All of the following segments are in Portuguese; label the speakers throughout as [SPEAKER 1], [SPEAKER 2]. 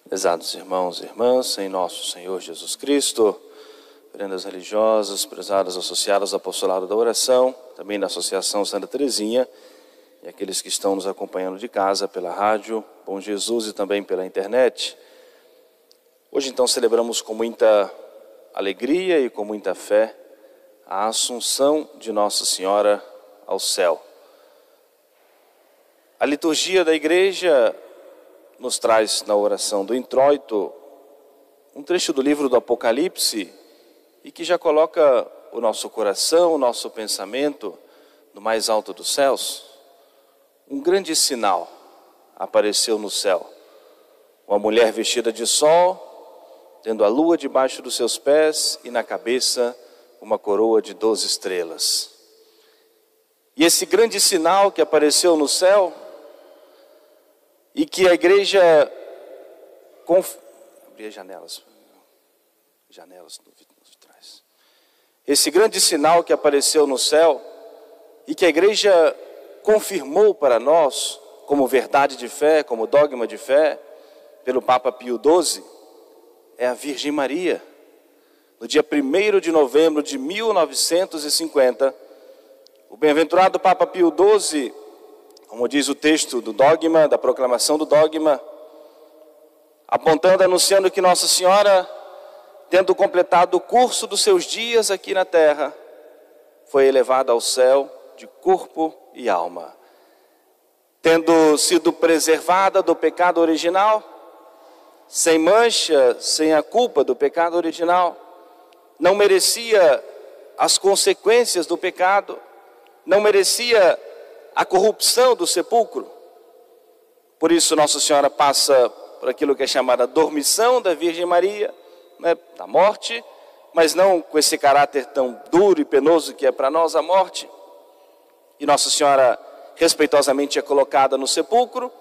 [SPEAKER 1] Prezados irmãos e irmãs, em nosso Senhor Jesus Cristo, prendas religiosas, prezadas associadas ao apostolado da oração, também da Associação Santa Teresinha, e aqueles que estão nos acompanhando de casa pela rádio Bom Jesus e também pela internet. Hoje então celebramos com muita alegria e com muita fé a Assunção de Nossa Senhora ao céu. A liturgia da igreja nos traz na oração do introito um trecho do livro do Apocalipse e que já coloca o nosso coração, o nosso pensamento no mais alto dos céus. Um grande sinal apareceu no céu. Uma mulher vestida de sol, tendo a lua debaixo dos seus pés e na cabeça uma coroa de 12 estrelas. E esse grande sinal que apareceu no céu e que a igreja abrir janelas de trás. Esse grande sinal que apareceu no céu e que a igreja confirmou para nós como verdade de fé, como dogma de fé, pelo Papa Pio XII, é a Virgem Maria. No dia 1º de novembro de 1950, o bem-aventurado Papa Pio XII, como diz o texto do dogma, da proclamação do dogma, apontando, anunciando que Nossa Senhora, tendo completado o curso dos seus dias aqui na terra, foi elevada ao céu de corpo e alma. Tendo sido preservada do pecado original, sem mancha, sem a culpa do pecado original, não merecia as consequências do pecado, não merecia a corrupção do sepulcro. Por isso Nossa Senhora passa por aquilo que é chamada dormição da Virgem Maria, né, da morte, mas não com esse caráter tão duro e penoso que é para nós a morte. E Nossa Senhora respeitosamente é colocada no sepulcro.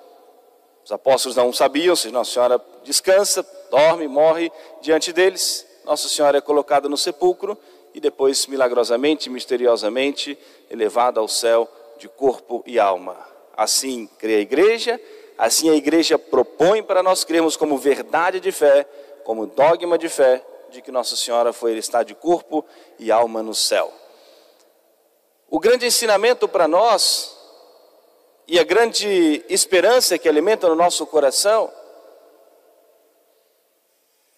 [SPEAKER 1] Os apóstolos não sabiam se Nossa Senhora descansa, dorme, morre diante deles. Nossa Senhora é colocada no sepulcro e depois milagrosamente, misteriosamente elevada ao céu de corpo e alma. Assim crê a igreja, assim a igreja propõe para nós crermos como verdade de fé, como dogma de fé, de que Nossa Senhora está de corpo e alma no céu. O grande ensinamento para nós e a grande esperança que alimenta no nosso coração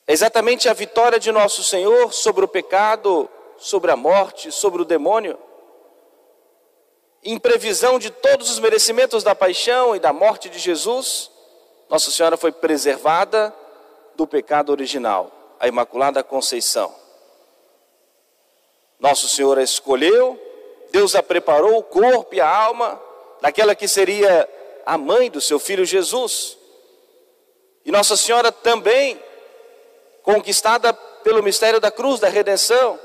[SPEAKER 1] é exatamente a vitória de nosso Senhor sobre o pecado, sobre a morte, sobre o demônio. Em previsão de todos os merecimentos da paixão e da morte de Jesus, Nossa Senhora foi preservada do pecado original, a Imaculada Conceição. Nosso Senhor a escolheu, Deus a preparou o corpo e a alma daquela que seria a mãe do seu Filho Jesus. E Nossa Senhora também, conquistada pelo mistério da cruz, da redenção,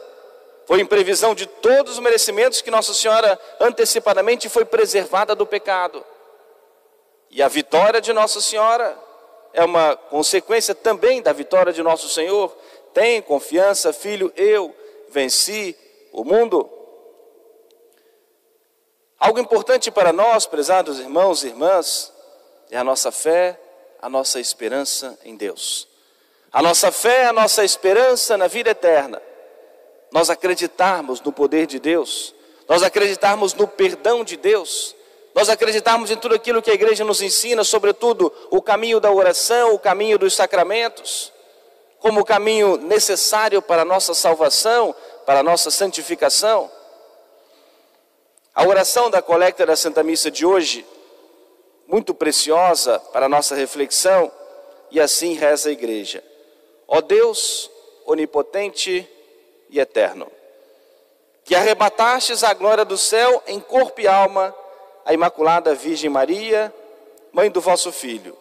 [SPEAKER 1] foi em previsão de todos os merecimentos que Nossa Senhora antecipadamente foi preservada do pecado. E a vitória de Nossa Senhora é uma consequência também da vitória de nosso Senhor. Tem confiança, filho, eu venci o mundo. Algo importante para nós, prezados irmãos e irmãs, é a nossa fé, a nossa esperança em Deus. A nossa fé, a nossa esperança na vida eterna. Nós acreditarmos no poder de Deus, nós acreditarmos no perdão de Deus, nós acreditarmos em tudo aquilo que a igreja nos ensina, sobretudo o caminho da oração, o caminho dos sacramentos, como o caminho necessário para a nossa salvação, para a nossa santificação. A oração da coleta da Santa Missa de hoje, muito preciosa para a nossa reflexão, e assim reza a igreja. Ó Deus onipotente e eterno, que arrebatastes a glória do céu em corpo e alma a Imaculada Virgem Maria, mãe do vosso Filho,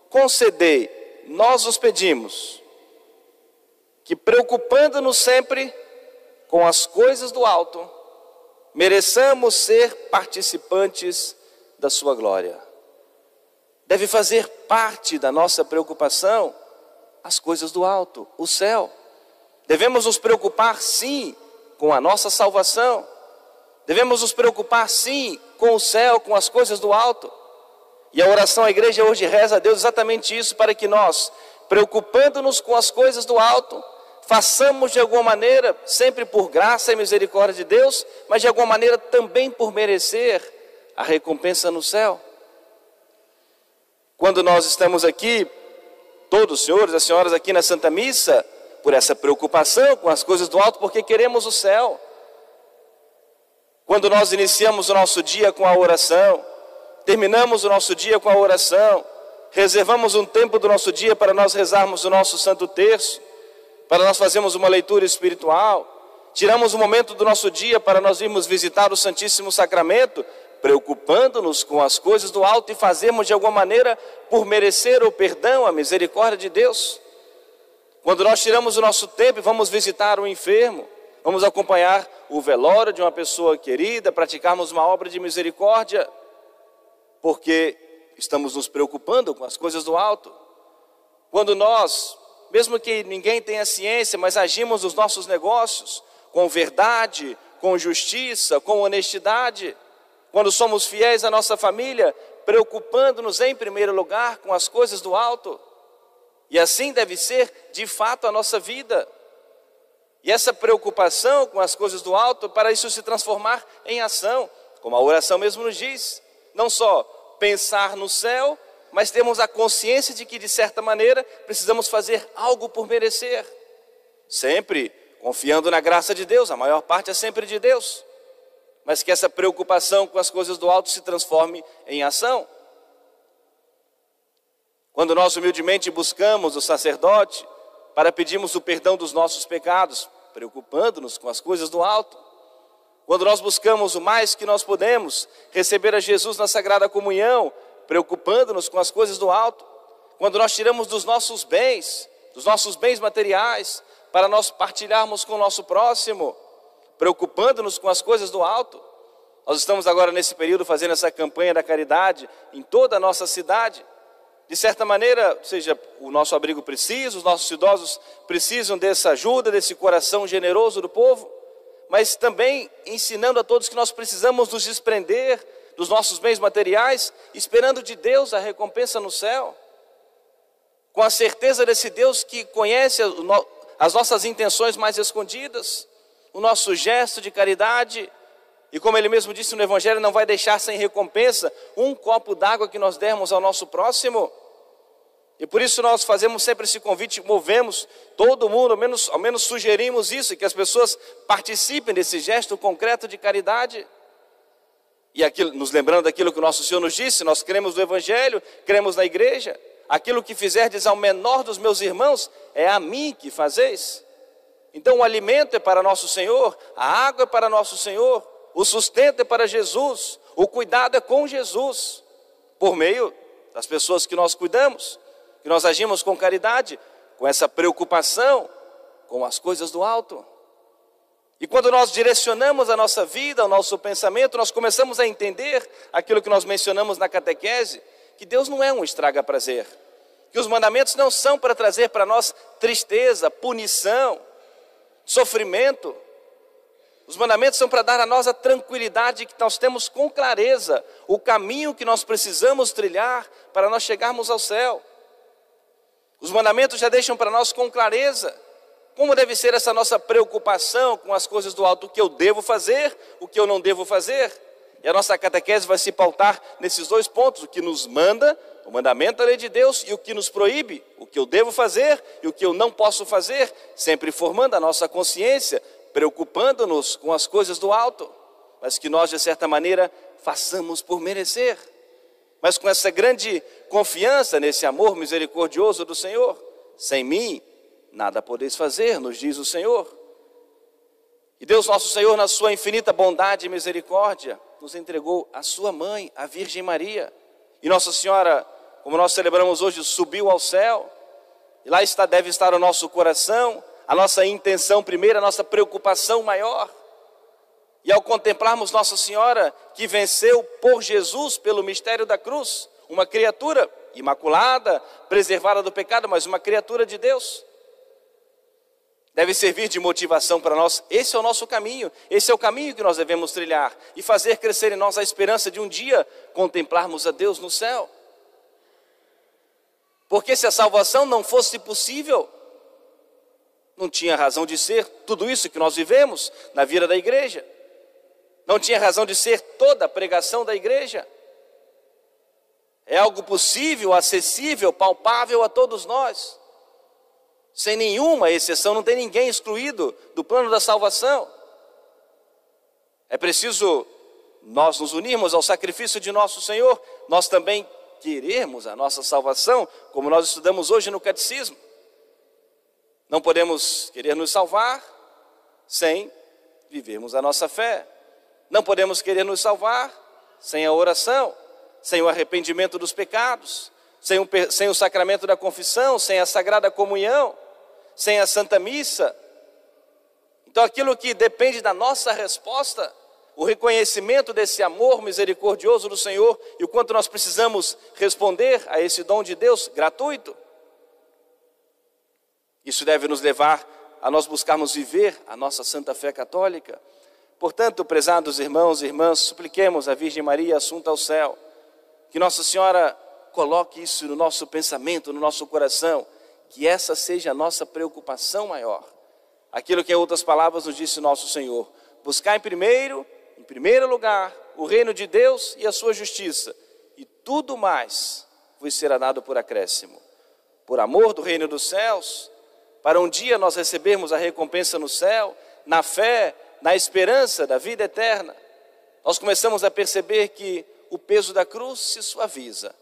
[SPEAKER 1] concedei, nós os pedimos, que preocupando-nos sempre com as coisas do alto, mereçamos ser participantes da sua glória. Deve fazer parte da nossa preocupação as coisas do alto, o céu. Devemos nos preocupar sim com a nossa salvação. Devemos nos preocupar sim com o céu, com as coisas do alto. E a oração à igreja hoje reza a Deus exatamente isso, para que nós, preocupando-nos com as coisas do alto, façamos de alguma maneira, sempre por graça e misericórdia de Deus, mas de alguma maneira também por merecer a recompensa no céu. Quando nós estamos aqui, todos os senhores, as senhoras aqui na Santa Missa, por essa preocupação com as coisas do alto, porque queremos o céu. Quando nós iniciamos o nosso dia com a oração, terminamos o nosso dia com a oração, reservamos um tempo do nosso dia para nós rezarmos o nosso Santo Terço, para nós fazermos uma leitura espiritual, tiramos um momento do nosso dia para nós irmos visitar o Santíssimo Sacramento, preocupando-nos com as coisas do alto e fazermos de alguma maneira por merecer o perdão, a misericórdia de Deus. Quando nós tiramos o nosso tempo e vamos visitar um enfermo, vamos acompanhar o velório de uma pessoa querida, praticarmos uma obra de misericórdia, porque estamos nos preocupando com as coisas do alto. Quando nós, mesmo que ninguém tenha ciência, mas agimos nos nossos negócios com verdade, com justiça, com honestidade, quando somos fiéis à nossa família, preocupando-nos em primeiro lugar com as coisas do alto, e assim deve ser de fato a nossa vida. E essa preocupação com as coisas do alto, para isso se transformar em ação, como a oração mesmo nos diz, não só pensar no céu, mas temos a consciência de que de certa maneira precisamos fazer algo por merecer, sempre confiando na graça de Deus, a maior parte é sempre de Deus, mas que essa preocupação com as coisas do alto se transforme em ação. Quando nós humildemente buscamos o sacerdote para pedirmos o perdão dos nossos pecados, preocupando-nos com as coisas do alto, quando nós buscamos o mais que nós podemos, receber a Jesus na Sagrada Comunhão, preocupando-nos com as coisas do alto, quando nós tiramos dos nossos bens materiais, para nós partilharmos com o nosso próximo, preocupando-nos com as coisas do alto. Nós estamos agora nesse período fazendo essa campanha da caridade em toda a nossa cidade. De certa maneira, ou seja, o nosso abrigo precisa, os nossos idosos precisam dessa ajuda, desse coração generoso do povo, mas também ensinando a todos que nós precisamos nos desprender dos nossos bens materiais, esperando de Deus a recompensa no céu, com a certeza desse Deus que conhece as nossas intenções mais escondidas, o nosso gesto de caridade, e como ele mesmo disse no Evangelho, não vai deixar sem recompensa um copo d'água que nós dermos ao nosso próximo. E por isso nós fazemos sempre esse convite, movemos todo mundo, ao menos sugerimos isso, que as pessoas participem desse gesto concreto de caridade. E aquilo, nos lembrando daquilo que o nosso Senhor nos disse, nós cremos no Evangelho, cremos na igreja, aquilo que fizerdes ao menor dos meus irmãos, é a mim que fazeis. Então o alimento é para nosso Senhor, a água é para nosso Senhor, o sustento é para Jesus, o cuidado é com Jesus, por meio das pessoas que nós cuidamos, que nós agimos com caridade, com essa preocupação com as coisas do alto. E quando nós direcionamos a nossa vida, o nosso pensamento, nós começamos a entender aquilo que nós mencionamos na catequese, que Deus não é um estraga-prazer, que os mandamentos não são para trazer para nós tristeza, punição, sofrimento. Os mandamentos são para dar a nós a tranquilidade que nós temos com clareza o caminho que nós precisamos trilhar para nós chegarmos ao céu. Os mandamentos já deixam para nós com clareza como deve ser essa nossa preocupação com as coisas do alto, o que eu devo fazer, o que eu não devo fazer. E a nossa catequese vai se pautar nesses dois pontos, o que nos manda, o mandamento da lei de Deus, e o que nos proíbe, o que eu devo fazer e o que eu não posso fazer, sempre formando a nossa consciência, preocupando-nos com as coisas do alto, mas que nós de certa maneira façamos por merecer, mas com essa grande confiança nesse amor misericordioso do Senhor. Sem mim nada podeis fazer, nos diz o Senhor. E Deus nosso Senhor, na sua infinita bondade e misericórdia, nos entregou a sua mãe, a Virgem Maria. E Nossa Senhora, como nós celebramos hoje, subiu ao céu, e lá deve estar o nosso coração, a nossa intenção primeira, a nossa preocupação maior. E ao contemplarmos Nossa Senhora, que venceu por Jesus, pelo mistério da cruz, uma criatura imaculada, preservada do pecado, mas uma criatura de Deus, deve servir de motivação para nós. Esse é o nosso caminho, esse é o caminho que nós devemos trilhar, e fazer crescer em nós a esperança de um dia contemplarmos a Deus no céu. Porque se a salvação não fosse possível, não tinha razão de ser tudo isso que nós vivemos na vida da igreja. Não tinha razão de ser toda a pregação da igreja. É algo possível, acessível, palpável a todos nós. Sem nenhuma exceção, não tem ninguém excluído do plano da salvação. É preciso nós nos unirmos ao sacrifício de nosso Senhor, nós também queremos a nossa salvação, como nós estudamos hoje no Catecismo. Não podemos querer nos salvar sem vivermos a nossa fé. Não podemos querer nos salvar sem a oração, sem o arrependimento dos pecados, sem o sacramento da confissão, sem a Sagrada Comunhão, sem a Santa Missa. Então aquilo que depende da nossa resposta, o reconhecimento desse amor misericordioso do Senhor e o quanto nós precisamos responder a esse dom de Deus gratuito. Isso deve nos levar a nós buscarmos viver a nossa santa fé católica. Portanto, prezados irmãos e irmãs, supliquemos a Virgem Maria assunta ao céu, que Nossa Senhora coloque isso no nosso pensamento, no nosso coração, que essa seja a nossa preocupação maior. Aquilo que em outras palavras nos disse nosso Senhor: buscar em primeiro lugar, o reino de Deus e a sua justiça, e tudo mais vos será dado por acréscimo. Por amor do reino dos céus, para um dia nós recebermos a recompensa no céu, na fé, na esperança da vida eterna, nós começamos a perceber que o peso da cruz se suaviza,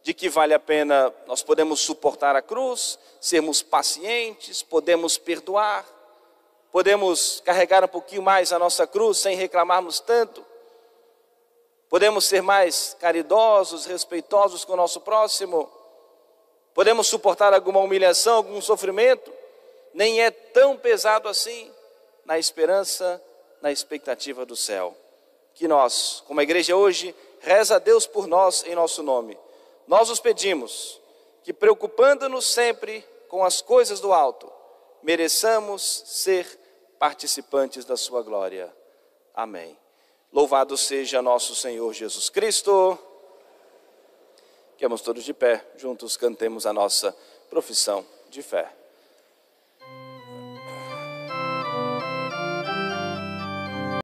[SPEAKER 1] de que vale a pena, nós podemos suportar a cruz, sermos pacientes, podemos perdoar, podemos carregar um pouquinho mais a nossa cruz sem reclamarmos tanto, podemos ser mais caridosos, respeitosos com o nosso próximo, podemos suportar alguma humilhação, algum sofrimento, nem é tão pesado assim, na esperança, na expectativa do céu. Que nós, como a igreja hoje, reza a Deus por nós em nosso nome. Nós os pedimos que, preocupando-nos sempre com as coisas do alto, mereçamos ser participantes da sua glória. Amém. Louvado seja nosso Senhor Jesus Cristo. Ficamos todos de pé, juntos cantemos a nossa profissão de fé.